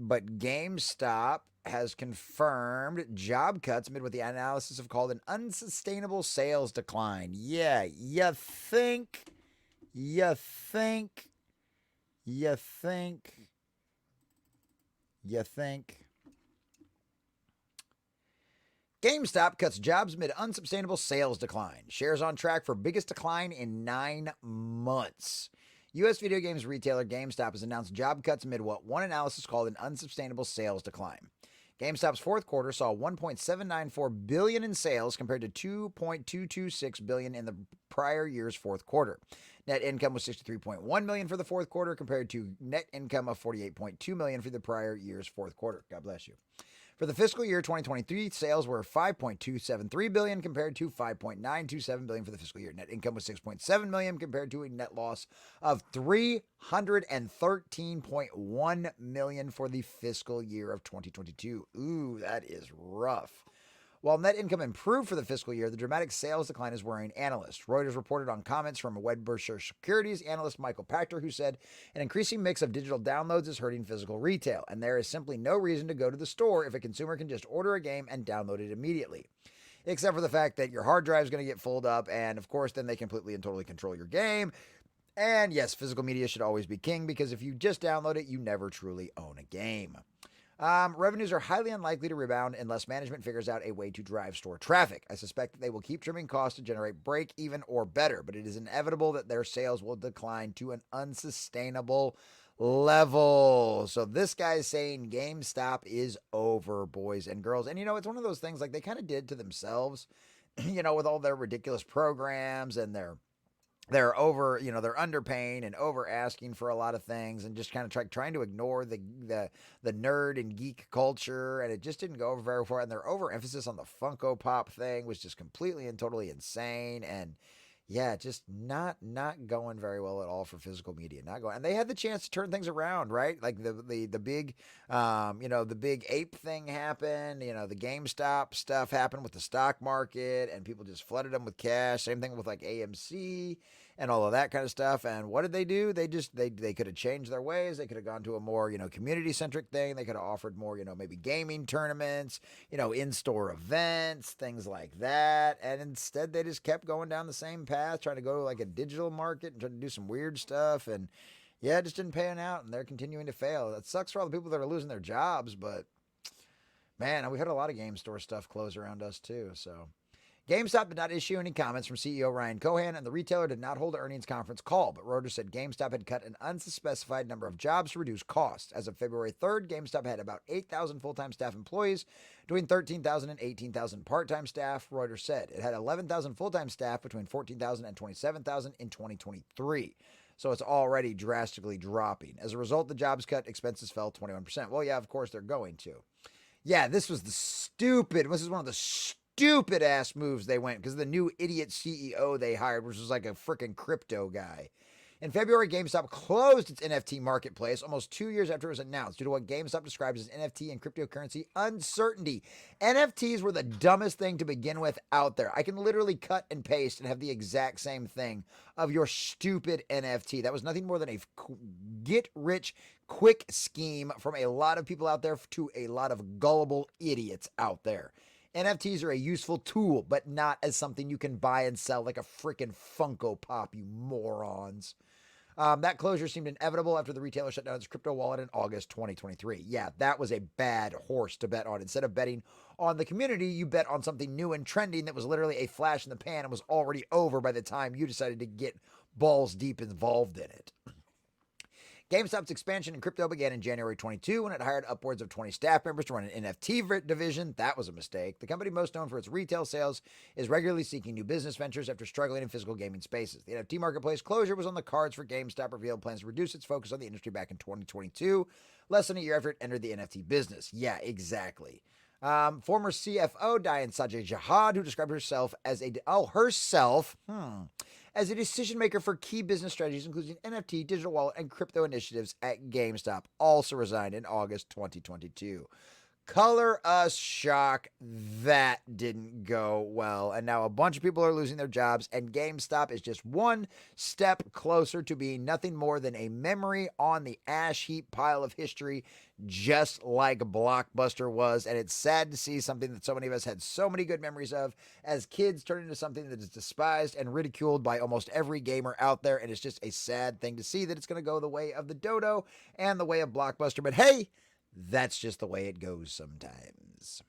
but GameStop has confirmed job cuts amid what the analysis have called an unsustainable sales decline. Yeah, you think, you think, you think. GameStop cuts jobs amid unsustainable sales decline. Shares on track for biggest decline in 9 months. U.S. video games retailer GameStop has announced job cuts amid what one analysis called an unsustainable sales decline. GameStop's fourth quarter saw $1.794 billion in sales compared to $2.226 billion in the prior year's fourth quarter. Net income was $63.1 million for the fourth quarter compared to net income of $48.2 million for the prior year's fourth quarter. God bless you. For the fiscal year 2023, sales were $5.273 billion compared to $5.927 billion for the fiscal year. Net income was $6.7 million compared to a net loss of $313.1 million for the fiscal year of 2022. Ooh, that is rough. While net income improved for the fiscal year, the dramatic sales decline is worrying analysts. Reuters reported on comments from Wedbush Securities analyst Michael Pachter, who said an increasing mix of digital downloads is hurting physical retail, and there is simply no reason to go to the store if a consumer can just order a game and download it immediately. Except for the fact that your hard drive is going to get filled up, and of course, then they completely and totally control your game. And yes, physical media should always be king because if you just download it, you never truly own a game. Revenues are highly unlikely to rebound unless management figures out a way to drive store traffic. I suspect that they will keep trimming costs to generate break even or better, but it is inevitable that their sales will decline to an unsustainable level. So this guy's saying GameStop is over, boys and girls. And it's one of those things like they kind of did to themselves, with all their ridiculous programs and they're over, they're underpaying and over asking for a lot of things and just kind of trying to ignore the nerd and geek culture, and it just didn't go over very far. And their overemphasis on the Funko Pop thing was just completely and totally insane. And yeah, just not going very well at all for physical media. Not going, and they had the chance to turn things around, right? Like the big, the big ape thing happened. The GameStop stuff happened with the stock market, and people just flooded them with cash. Same thing with like AMC and all of that kind of stuff. And what did they do? They could have changed their ways. They could have gone to a more community centric thing. They could have offered more maybe gaming tournaments, in store events, things like that. And instead, they just kept going down the same path, trying to go to like a digital market and trying to do some weird stuff. And yeah, it just didn't pan out, and they're continuing to fail. That sucks for all the people that are losing their jobs, but man, we had a lot of game store stuff close around us too. So GameStop did not issue any comments from CEO Ryan Cohen, and the retailer did not hold an earnings conference call, but Reuters said GameStop had cut an unspecified number of jobs to reduce costs. As of February 3rd, GameStop had about 8,000 full-time staff employees, between 13,000 and 18,000 part-time staff, Reuters said. It had 11,000 full-time staff, between 14,000 and 27,000 in 2023. So it's already drastically dropping. As a result, the jobs cut expenses fell 21%. Well, yeah, of course they're going to. Yeah, this is one of the stupid ass moves they went because of the new idiot CEO they hired, which was like a freaking crypto guy. In February, GameStop closed its NFT marketplace almost 2 years after it was announced due to what GameStop describes as NFT and cryptocurrency uncertainty. NFTs were the dumbest thing to begin with out there. I can literally cut and paste and have the exact same thing of your stupid NFT. That was nothing more than a get-rich-quick scheme from a lot of people out there to a lot of gullible idiots out there. NFTs are a useful tool, but not as something you can buy and sell like a freaking Funko Pop, you morons. That closure seemed inevitable after the retailer shut down its crypto wallet in August 2023. Yeah, that was a bad horse to bet on. Instead of betting on the community, you bet on something new and trending that was literally a flash in the pan and was already over by the time you decided to get balls deep involved in it. GameStop's expansion in crypto began in January 22 when it hired upwards of 20 staff members to run an NFT division. That was a mistake. The company, most known for its retail sales, is regularly seeking new business ventures after struggling in physical gaming spaces. The NFT marketplace closure was on the cards for GameStop, revealed plans to reduce its focus on the industry back in 2022, less than a year after it entered the NFT business. Yeah, exactly. Former CFO Diane Sajay Jihad, who described herself as as a decision maker for key business strategies, including NFT, digital wallet, and crypto initiatives at GameStop, also resigned in August 2022. Color us shock. That didn't go well. And now a bunch of people are losing their jobs, and GameStop is just one step closer to being nothing more than a memory on the ash heap pile of history, just like Blockbuster was. And it's sad to see something that so many of us had so many good memories of as kids turn into something that is despised and ridiculed by almost every gamer out there. And it's just a sad thing to see that it's going to go the way of the Dodo and the way of Blockbuster. But hey, that's just the way it goes sometimes.